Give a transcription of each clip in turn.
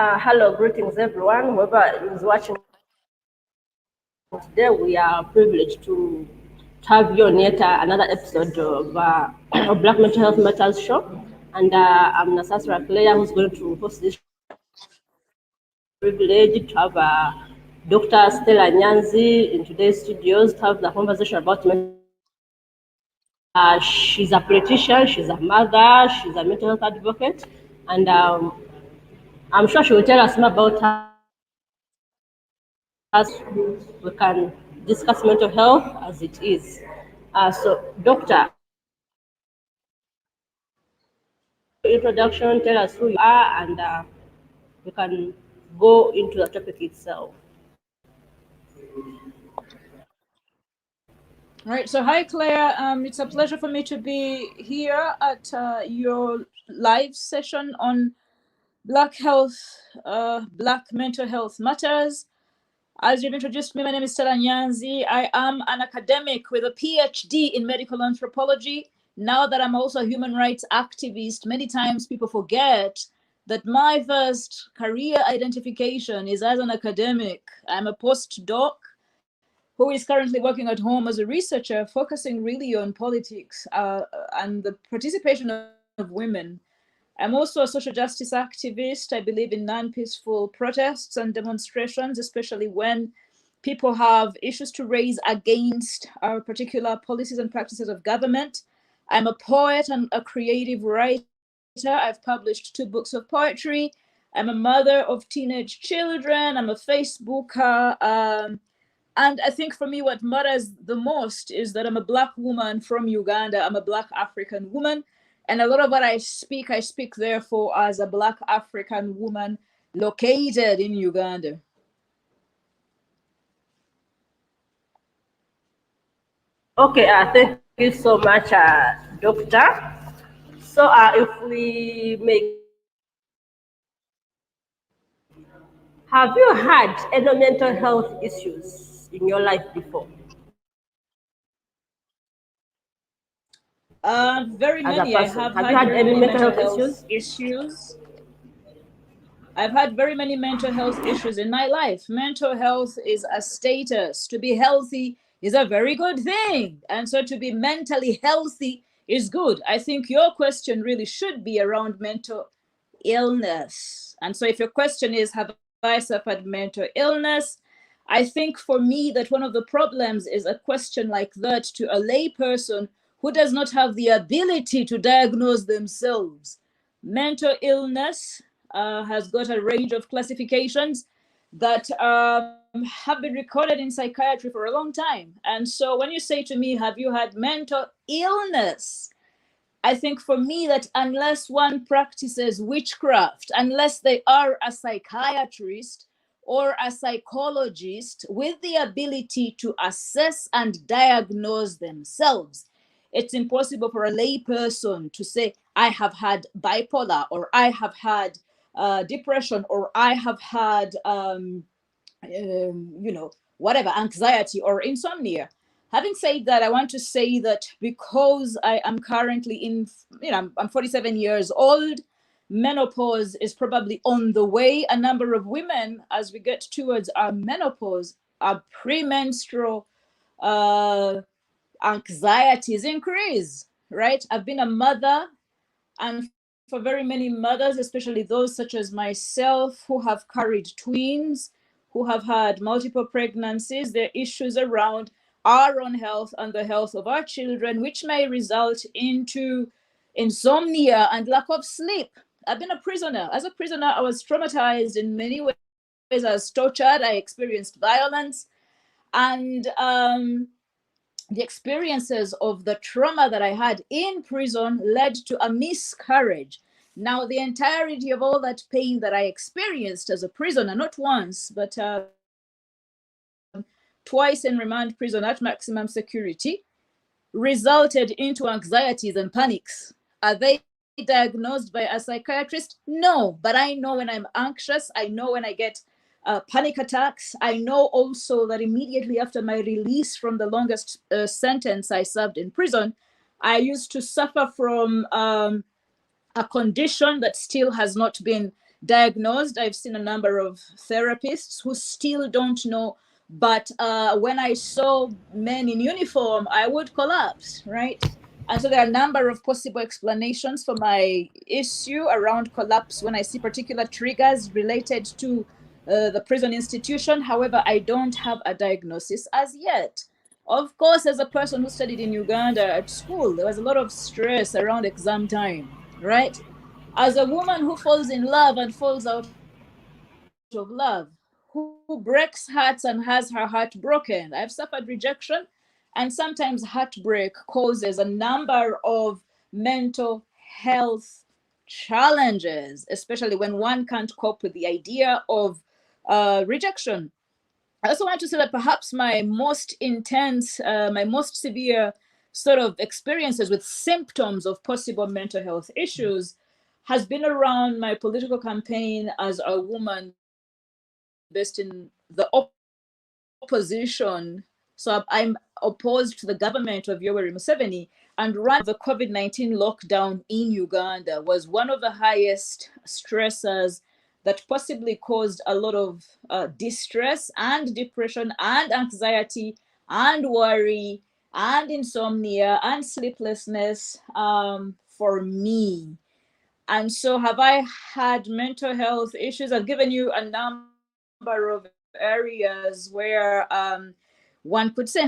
Hello, greetings everyone. Whoever is watching today, we are privileged to have you on yet another episode of of Black Mental Health Matters show. And I'm Nasasra Claire, who's going to host this privilege to have Dr. Stella Nyanzi in today's studios to have the conversation about mental. She's a politician, she's a mother, she's a mental health advocate, and I'm sure she will tell us more about her. As we can discuss mental health as it is. So, doctor, introduction, tell us who you are, and we can go into the topic itself. All right. So, hi, Claire. It's a pleasure for me to be here at your live session on Black Health, Black Mental Health Matters. As you've introduced me, my name is Stella Nyanzi. I am an academic with a PhD in medical anthropology. Now that I'm also a human rights activist, many times people forget that my first career identification is as an academic. I'm a postdoc who is currently working at home as a researcher, focusing really on politics and the participation of women. I'm also a social justice activist. I believe in non-peaceful protests and demonstrations, especially when people have issues to raise against our particular policies and practices of government. I'm a poet and a creative writer. I've published 2 books of poetry. I'm a mother of teenage children. I'm a Facebooker. And I think for me, what matters the most is that I'm a Black woman from Uganda. I'm a Black African woman. And a lot of what I speak therefore as a Black African woman located in Uganda. Okay, thank you so much, doctor. So, if we may, have you had any mental health issues in your life before? Very As a many. I person, have have you had had very any many mental mental health health issues? issues. I've had very many mental health issues in my life. Mental health is a status. To be healthy is a very good thing. And so to be mentally healthy is good. I think your question really should be around mental illness. And so if your question is, have I suffered mental illness? I think for me that one of the problems is a question like that to a lay person who does not have the ability to diagnose themselves. Mental illness has got a range of classifications that have been recorded in psychiatry for a long time. And so when you say to me, have you had mental illness? I think for me that unless one practices witchcraft, unless they are a psychiatrist or a psychologist with the ability to assess and diagnose themselves, it's impossible for a layperson to say, I have had bipolar, or I have had depression, or I have had, whatever, anxiety or insomnia. Having said that, I want to say that because I am currently I'm 47 years old, menopause is probably on the way. A number of women, as we get towards our menopause, our premenstrual anxieties increase, right? I've been a mother, and for very many mothers, especially those such as myself who have carried twins, who have had multiple pregnancies, there are issues around our own health and the health of our children, which may result into insomnia and lack of sleep. I've been a prisoner. As a prisoner, I was traumatized in many ways. I was tortured. I experienced violence. And the experiences of the trauma that I had in prison led to a miscarriage. Now, the entirety of all that pain that I experienced as a prisoner, not once, but twice in remand prison at maximum security, resulted into anxieties and panics. Are they diagnosed by a psychiatrist? No, but I know when I'm anxious. I know when I get panic attacks. I know also that immediately after my release from the longest sentence I served in prison, I used to suffer from a condition that still has not been diagnosed. I've seen a number of therapists who still don't know. But when I saw men in uniform, I would collapse, right? And so there are a number of possible explanations for my issue around collapse when I see particular triggers related to the prison institution. However, I don't have a diagnosis as yet. Of course, as a person who studied in Uganda at school, there was a lot of stress around exam time, right? As a woman who falls in love and falls out of love, who breaks hearts and has her heart broken, I've suffered rejection. And sometimes heartbreak causes a number of mental health challenges, especially when one can't cope with the idea of rejection. I also want to say that perhaps my most intense, my most severe sort of experiences with symptoms of possible mental health issues has been around my political campaign as a woman based in the opposition. So I'm opposed to the government of Yoweri Museveni, and running the COVID-19 lockdown in Uganda was one of the highest stressors that possibly caused a lot of distress and depression and anxiety and worry and insomnia and sleeplessness for me. And so, have I had mental health issues? I've given you a number of areas where one could say,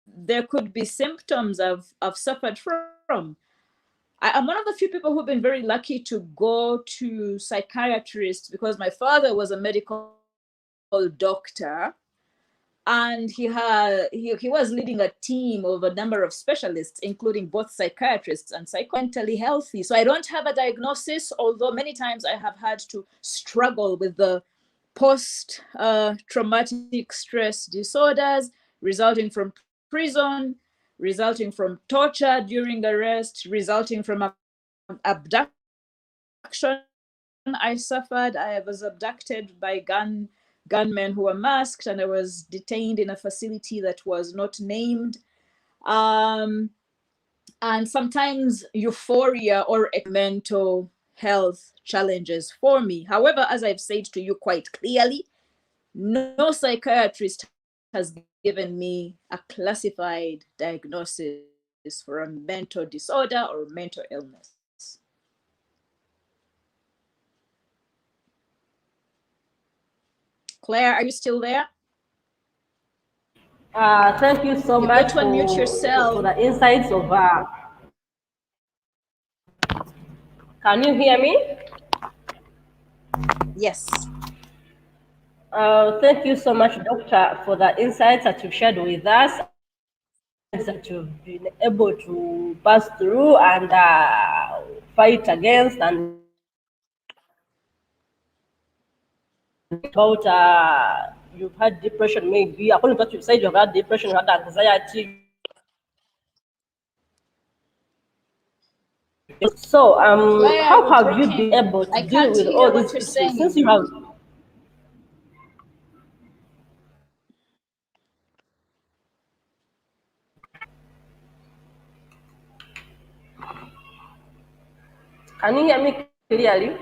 there could be symptoms I've suffered from. I'm one of the few people who've been very lucky to go to psychiatrists because my father was a medical doctor, and he was leading a team of a number of specialists, including both psychiatrists and psychologists, mentally healthy. So I don't have a diagnosis, although many times I have had to struggle with the post traumatic stress disorders resulting from prison, resulting from torture during arrest, resulting from abduction. I suffered. I was abducted by gunmen who were masked, and I was detained in a facility that was not named. Um, and sometimes euphoria or mental health challenges for me. However, as I've said to you quite clearly, no psychiatrist has given me a classified diagnosis for a mental disorder or mental illness. Claire, are you still there? Thank you so You've got much to unmute for yourself. the insights of. Can you hear me? Yes. Thank you so much, Doctor, for the insights that you've shared with us and that you've been able to pass through and fight against and about you've had depression, maybe according to what you said, you've had depression, you had anxiety. So, Claire, how you're have you been breaking. able to I deal can't with hear all what these you're issues since saying. you have? Can you hear me clearly?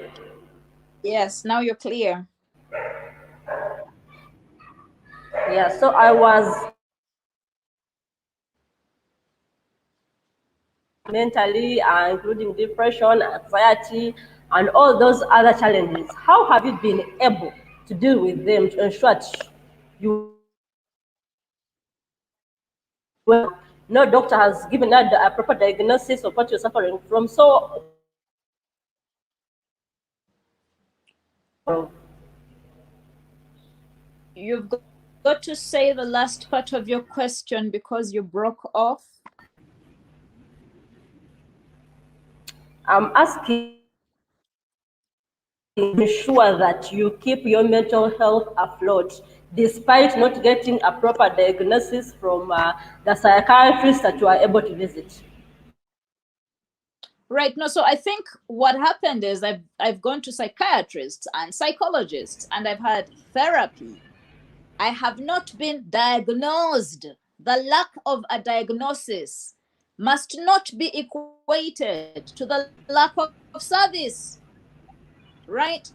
Yes, now you're clear. Yeah. So I was mentally, including depression, anxiety, and all those other challenges. How have you been able to deal with them to ensure that you no doctor has given out a proper diagnosis of what you're suffering from? So You've got to say the last part of your question because you broke off. I'm asking ensure that you keep your mental health afloat despite not getting a proper diagnosis from the psychiatrist that you are able to visit. Right. No, so I think what happened is I've gone to psychiatrists and psychologists and I've had therapy. I have not been diagnosed. The lack of a diagnosis must not be equated to the lack of service, right?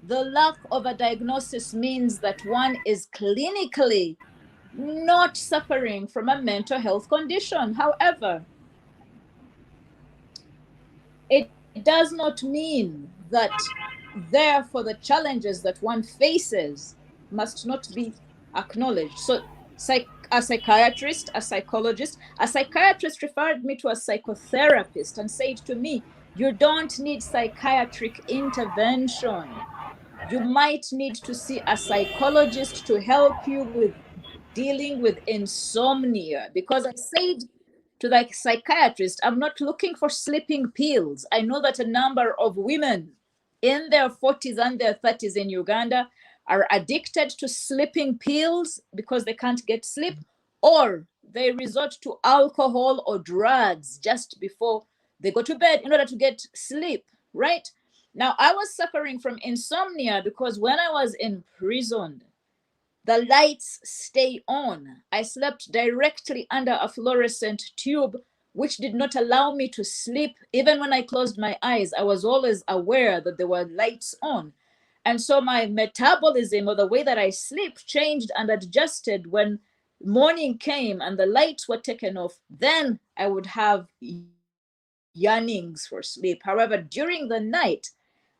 The lack of a diagnosis means that one is clinically not suffering from a mental health condition. However, it does not mean that therefore the challenges that one faces must not be acknowledged. So a psychiatrist, a psychologist, a psychiatrist referred me to a psychotherapist and said to me, you don't need psychiatric intervention. You might need to see a psychologist to help you with dealing with insomnia. Because I said to the psychiatrist, I'm not looking for sleeping pills. I know that a number of women in their 40s and their 30s in Uganda are addicted to sleeping pills because they can't get sleep, or they resort to alcohol or drugs just before they go to bed in order to get sleep, right? Now, I was suffering from insomnia because when I was imprisoned, the lights stay on. I slept directly under a fluorescent tube, which did not allow me to sleep. Even when I closed my eyes, I was always aware that there were lights on. And so my metabolism, or the way that I sleep, changed and adjusted when morning came and the lights were taken off. Then I would have yearnings for sleep. However, during the night,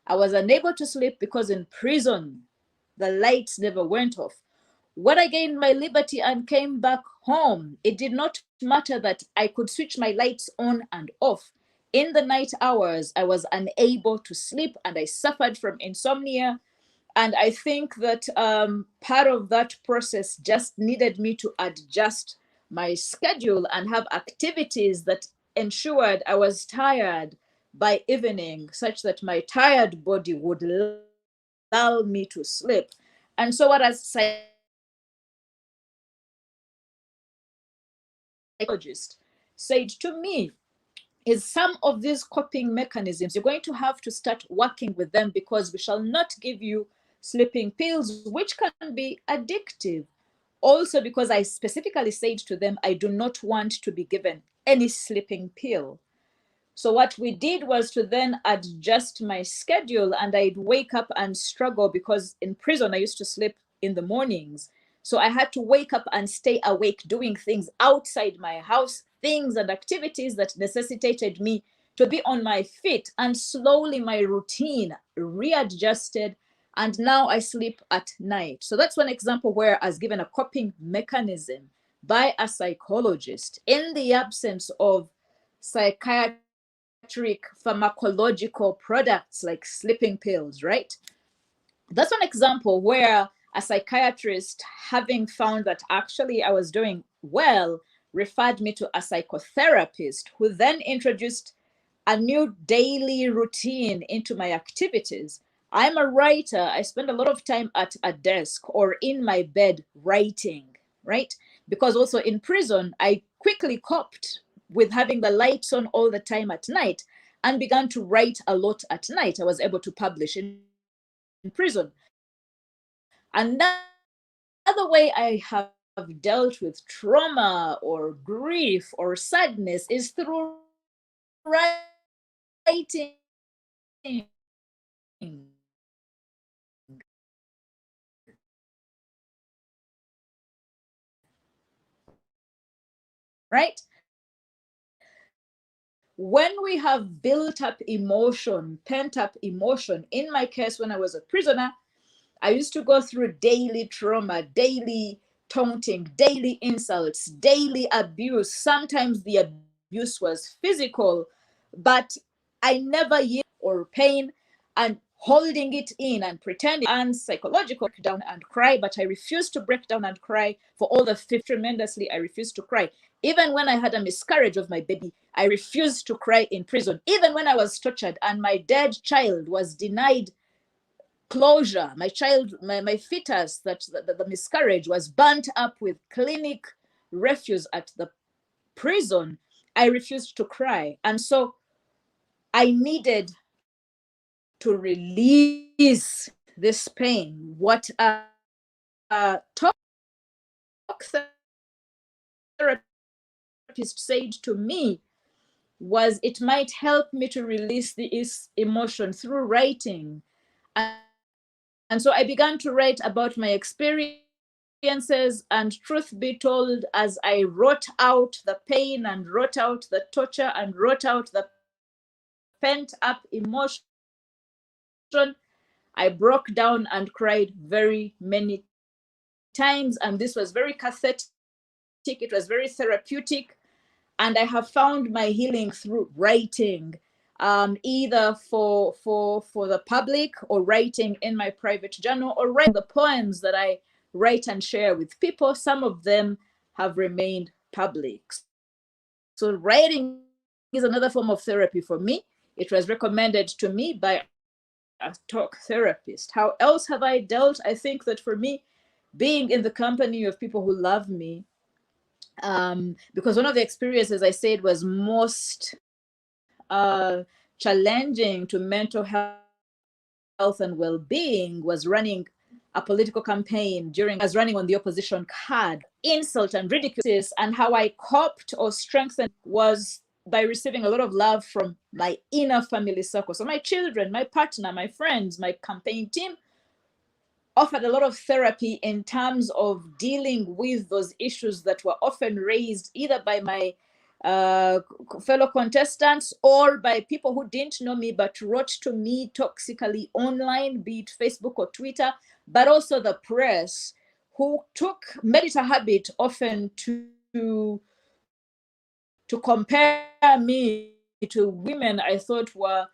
I was unable to sleep because in prison, the lights never went off. When I gained my liberty and came back home, it did not matter that I could switch my lights on and off. In the night hours, I was unable to sleep and I suffered from insomnia. And I think that part of that process just needed me to adjust my schedule and have activities that ensured I was tired by evening, such that my tired body would lull me to sleep. And so, what a psychologist said to me is some of these coping mechanisms, you're going to have to start working with them because we shall not give you sleeping pills, which can be addictive. Also, because I specifically said to them, I do not want to be given any sleeping pill. So what we did was to then adjust my schedule, and I'd wake up and struggle because in prison I used to sleep in the mornings. So I had to wake up and stay awake doing things outside my house, things and activities that necessitated me to be on my feet. And slowly my routine readjusted, and now I sleep at night. So that's one example where I was given a coping mechanism by a psychologist in the absence of psychiatric pharmacological products like sleeping pills, right? That's one example where a psychiatrist, having found that actually I was doing well, referred me to a psychotherapist who then introduced a new daily routine into my activities. I'm a writer. I spend a lot of time at a desk or in my bed writing, right? Because also in prison, I quickly coped with having the lights on all the time at night and began to write a lot at night. I was able to publish in prison. Another way I have dealt with trauma or grief or sadness is through writing, right? When we have built up emotion, pent up emotion, in my case, when I was a prisoner, I used to go through daily trauma, daily taunting, daily insults, daily abuse. Sometimes the abuse was physical, but I never yielded or pain and holding it in and pretending and psychological breakdown and cry. But I refused to break down and cry for all the 50 tremendously. I refused to cry. Even when I had a miscarriage of my baby, I refused to cry in prison. Even when I was tortured and my dead child was denied closure, my fetus, the miscarriage was burnt up with clinic refuse at the prison, I refused to cry. And so I needed to release this pain. What talk therapist said to me was it might help me to release this emotion through writing. And so I began to write about my experiences, and truth be told, as I wrote out the pain and wrote out the torture and wrote out the pent up emotion, I broke down and cried very many times. And this was very cathartic, it was very therapeutic. And I have found my healing through writing, either for the public, or writing in my private journal, or writing the poems that I write and share with people. Some of them have remained public. So writing is another form of therapy for me. It was recommended to me by a talk therapist. How else have I dealt? I think that for me, being in the company of people who love me, because one of the experiences I said was most challenging to mental health and well-being was running a political campaign during I was running on the opposition card. Insult and ridicule, and how I coped or strengthened was by receiving a lot of love from my inner family circle. So my children, my partner, my friends, my campaign team offered a lot of therapy in terms of dealing with those issues that were often raised either by my fellow contestants or by people who didn't know me but wrote to me toxically online, be it Facebook or Twitter, but also the press, who made it a habit often to compare me to women I thought were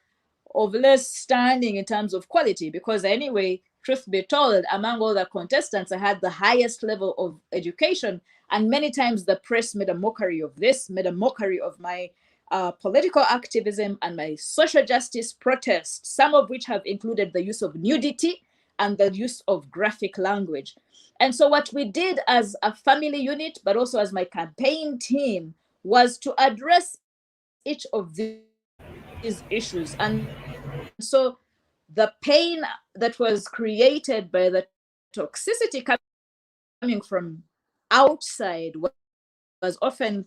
of less standing in terms of quality, because anyway, truth be told, among all the contestants, I had the highest level of education. And many times the press made a mockery of this, made a mockery of my political activism and my social justice protests, some of which have included the use of nudity and the use of graphic language. And so what we did as a family unit, but also as my campaign team, was to address each of these issues. And so the pain that was created by the toxicity coming from outside was often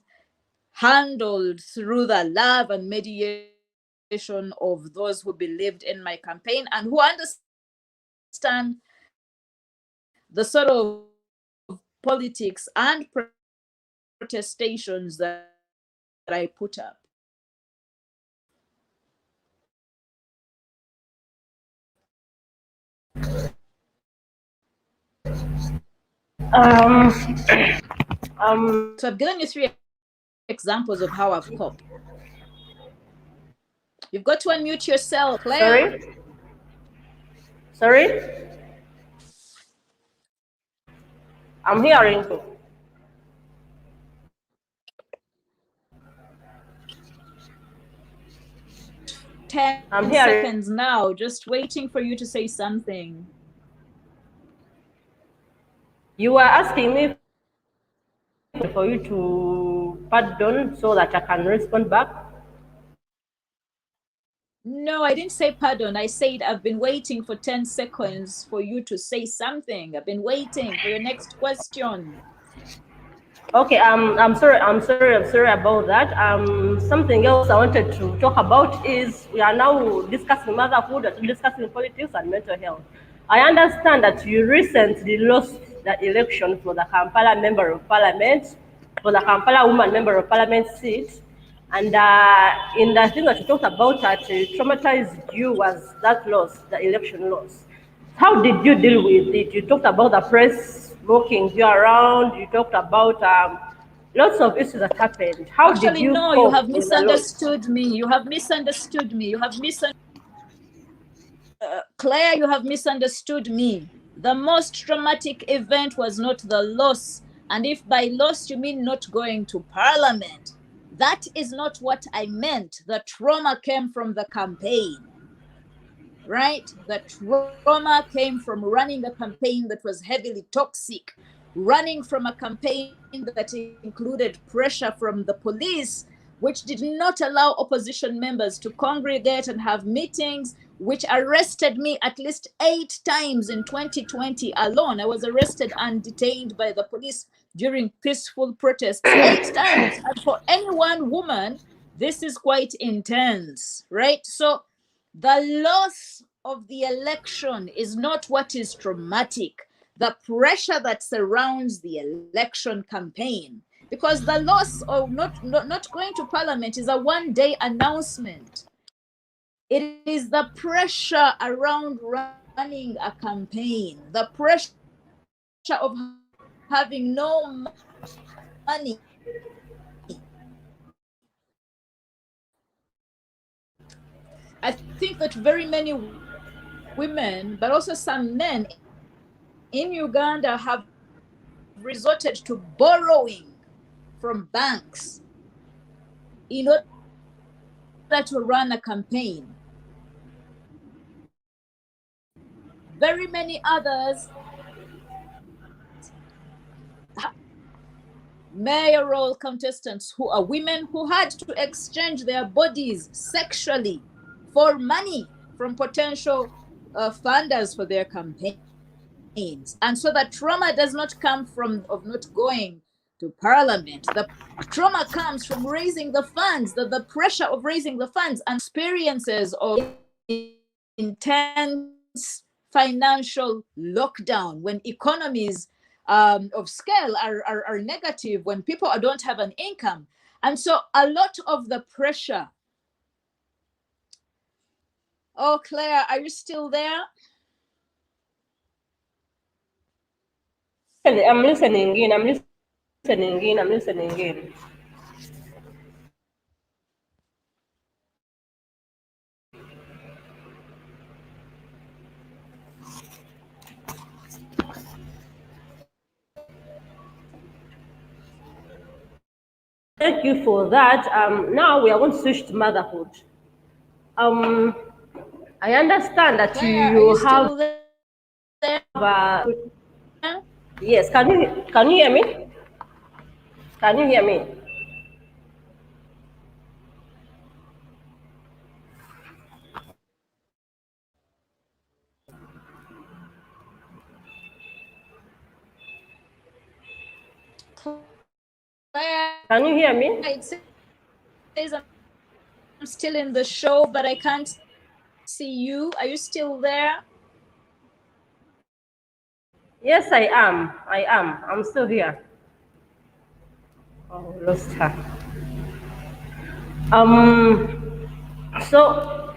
handled through the love and mediation of those who believed in my campaign and who understand the sort of politics and protestations that I put up. So I've given you 3 examples of how I've coped. You've got to unmute yourself, Claire. Sorry? I'm hearing you. I'm 10 seconds now, just waiting for you to say something. You were asking me for you to pardon so that I can respond back? No, I didn't say pardon. I said I've been waiting for 10 seconds for you to say something. I've been waiting for your next question. Okay, I'm sorry about that. Something else I wanted to talk about is we are now discussing motherhood, and discussing politics and mental health. I understand that you recently lost the election for the Kampala Member of Parliament, for the Kampala Woman Member of Parliament seat. And in the thing that you talked about that traumatized you was that loss, the election loss. How did you deal with it? You talked about the press walking you around. You talked about lots of issues that happened. How Actually, did you no, you have misunderstood me. You have misunderstood me. You have Claire, you have misunderstood me. The most traumatic event was not the loss. And if by loss you mean not going to Parliament, that is not what I meant. The trauma came from the campaign, right? The trauma came from running a campaign that was heavily toxic, running from a campaign that included pressure from the police, which did not allow opposition members to congregate and have meetings, which arrested me at least 8 times in 2020 alone. I was arrested and detained by the police during peaceful protests 8 times. And for any one woman, This is quite intense, right? So the loss of the election is not what is traumatic. The pressure that surrounds the election campaign, because the loss of not going to parliament is a one-day announcement. It is the pressure around running a campaign, the pressure of having no money. I think that very many women, but also some men in Uganda have resorted to borrowing from banks in order to run a campaign. Very many others, mayoral contestants who are women, who had to exchange their bodies sexually for money from potential funders for their campaigns. And so the trauma does not come from of not going to parliament. The trauma comes from raising the funds, the pressure of raising the funds, and experiences of intense financial lockdown, when economies of scale are negative, when people don't have an income. And so a lot of the pressure. Oh, Claire, are you still there? I'm listening in. I'm listening in. I'm listening in. Thank you for that. Now we are going to switch to motherhood. I understand that Claire, you are you have. still there? Yes, can you hear me? Can you hear me? Claire, Can you hear me? it says I'm still in the show, but I can't see you. Are you still there? Yes, I am. I am. I'm still here. Oh, lost her. So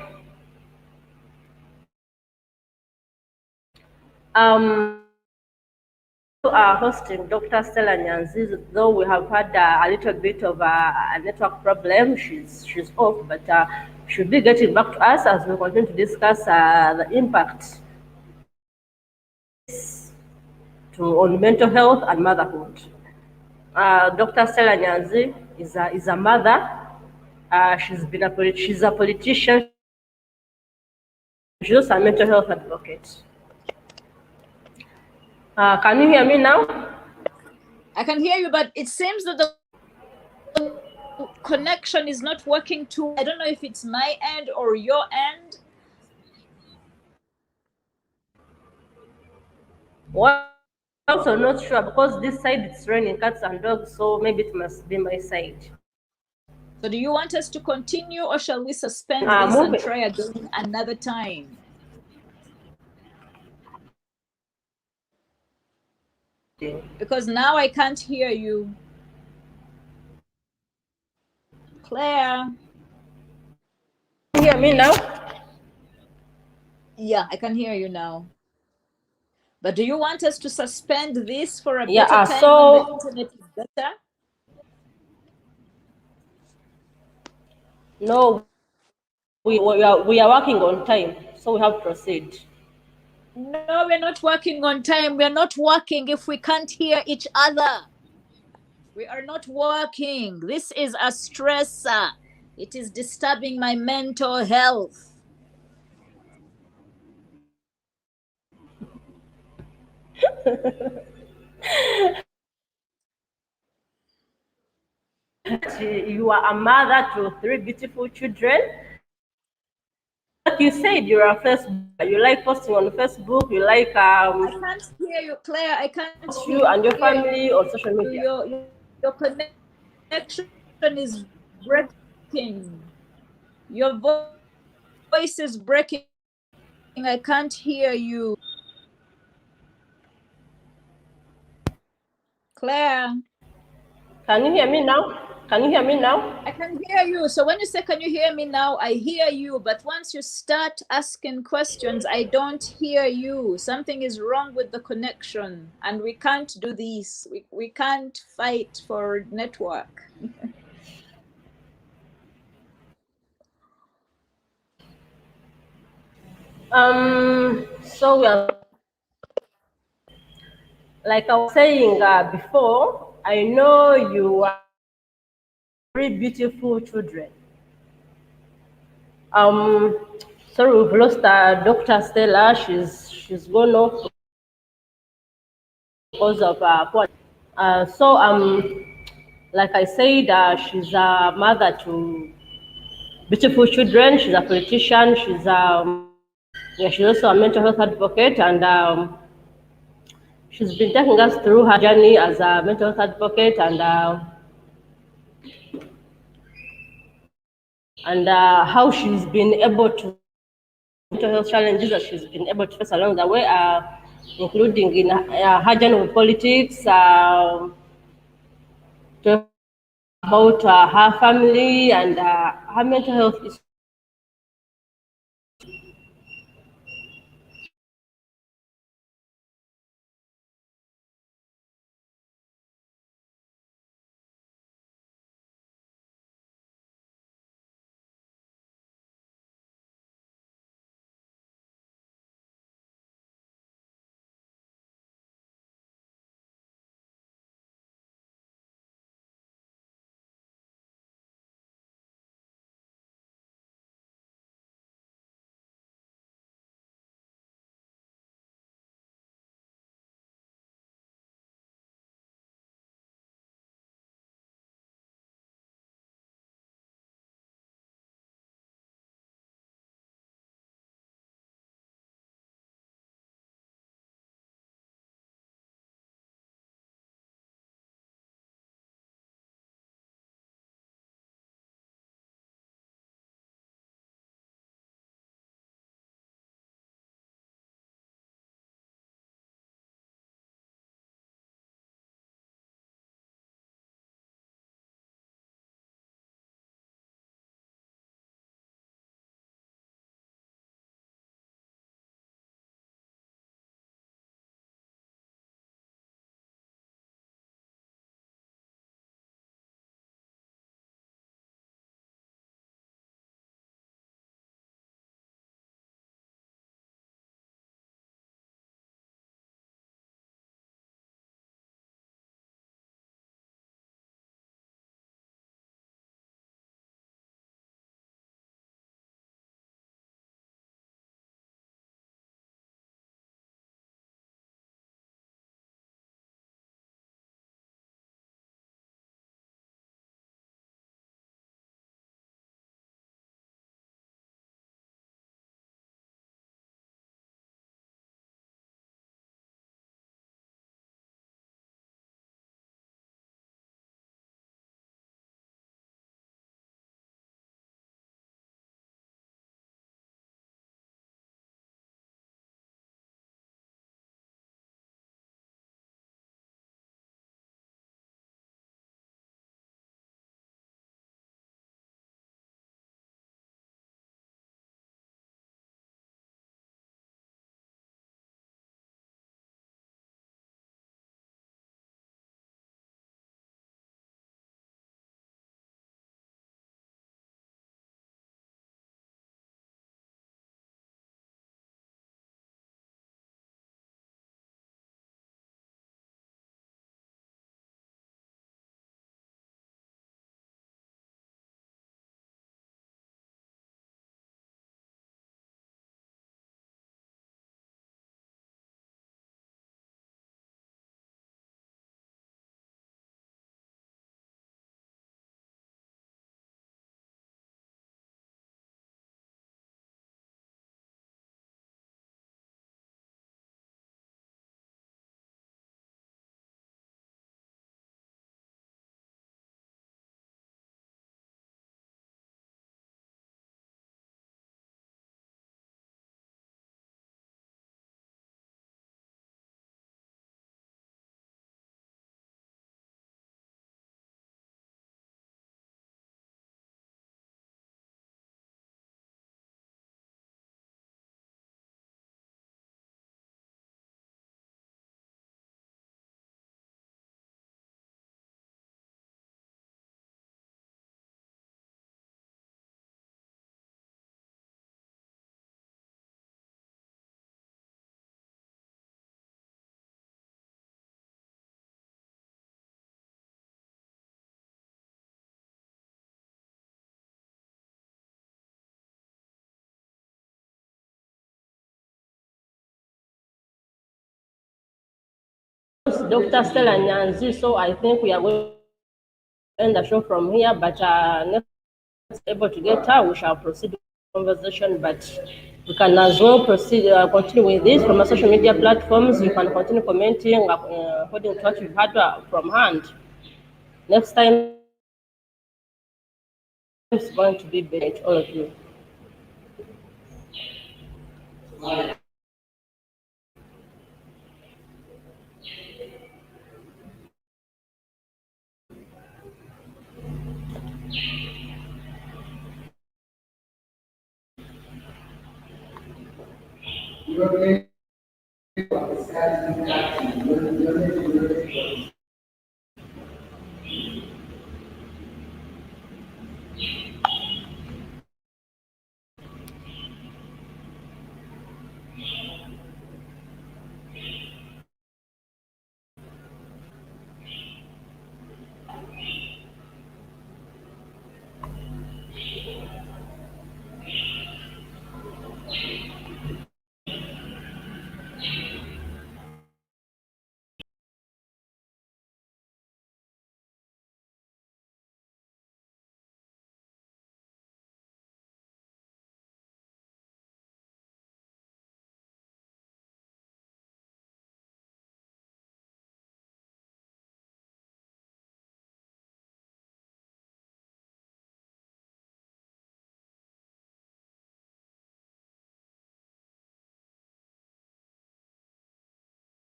we are hosting Dr. Stella Nyanzi, though we have had a little bit of a network problem. She's off, but she'll be getting back to us as we continue to discuss the impact on mental health and motherhood. Dr. Stella Nyanzi is a mother. She's a politician. She's also a mental health advocate. Can you hear me now? I can hear you, but it seems that the connection is not working too. I don't know if it's my end or your end. Well, I'm also not sure because this side it's raining cats and dogs, so maybe it must be my side. So do you want us to continue, or shall we suspend this and try again another time? Because now I can't hear you. Claire. Can you hear me now? Yeah, I can hear you now. But do you want us to suspend this for a better time when the internet is better? No, we are working on time, so we have to proceed. No, we're not working on time. We're not working if we can't hear each other. We are not working. This is a stressor. It is disturbing my mental health. You are a mother to 3 beautiful children. Like you said, you're a Facebook. You like posting on Facebook. You like I can't hear you, Claire. I can't hear you and your family on social media. Your connection is breaking. breaking. Your voice is breaking. I can't hear you. Claire. Can you hear me now? Can you hear me now? I can hear you. So when you say, can you hear me now? I hear you. But once you start asking questions, I don't hear you. Something is wrong with the connection. And we can't do this. We can't fight for network. So we are, like I was saying before, I know you are very beautiful children. Um, sorry, we've lost Dr. Stella. She's gone off because of poor. Like I said, she's a mother to beautiful children. She's a politician. She's also a mental health advocate, and she's been taking us through her journey as a mental health advocate, and how she's been able to mental health challenges that she's been able to face along the way, including in her journey with politics, to about her family and her mental health is Dr. Stella Nyanzi, so I think we are going to end the show from here, but next able to get her, we shall proceed with the conversation, but we can as well proceed, continue with this from our social media platforms. You can continue commenting according to what you've heard from hand. Next time is going to be better, all of you.